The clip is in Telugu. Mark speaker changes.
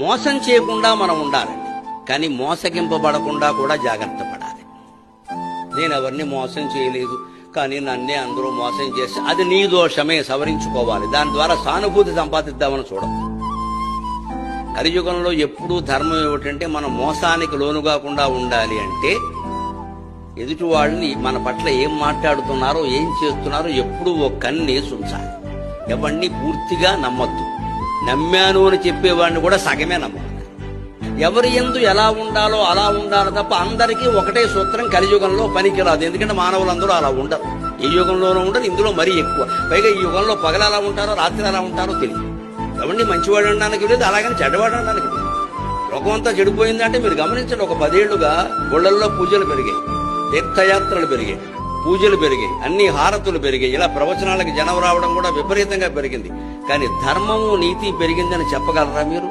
Speaker 1: మోసం చేయకుండా మనం ఉండాలండి. కానీ మోసగింపబడకుండా కూడా జాగ్రత్త పడాలి. నేను ఎవరిని మోసం చేయలేదు, కానీ నన్నే అందరూ మోసం చేసి, అది నీ దోషమే, సవరించుకోవాలి. దాని ద్వారా సానుభూతి సంపాదిద్దామని చూడదు. కలియుగంలో ఎప్పుడూ ధర్మం ఏమిటంటే మనం మోసానికి లోను కాకుండా ఉండాలి. అంటే ఎదుటి వాళ్ళని మన పట్ల ఏం మాట్లాడుతున్నారో, ఏం చేస్తున్నారో ఎప్పుడూ ఓ కన్నేసి ఉంచాలి. ఎవరిని పూర్తిగా నమ్మొద్దు. నమ్మాను అని చెప్పేవాడిని కూడా సగమే నమ్మొద్దు. ఎవరి యందు ఎలా ఉండాలో అలా ఉండాలి తప్ప అందరికీ ఒకటే సూత్రం కలియుగంలో పనికిరాదు. ఎందుకంటే మానవులందరూ అలా ఉండరు. ఏ యుగంలోనూ ఉండరు, ఇందులో మరీ ఎక్కువ. పైగా ఈ యుగంలో పగలు ఎలా ఉంటారో రాత్రి ఎలా ఉంటారో తెలియదు. ఎవరిని మంచివాడు అనడానికి లేదు, అలాగని చెడ్డవాడు అనడానికి లేదు. లోకం అంతా చెడిపోయిందంటే మీరు గమనించండి. ఒక 10 ఏళ్లుగా గుళ్ళల్లో పూజలు పెరిగాయి, తీర్థయాత్రలు పెరిగాయి, పూజలు పెరిగాయి, అన్ని హారతులు పెరిగాయి. ఇలా ప్రవచనాలకు జనం రావడం కూడా విపరీతంగా పెరిగింది. కానీ ధర్మము నీతి పెరిగిందని చెప్పగలరా మీరు?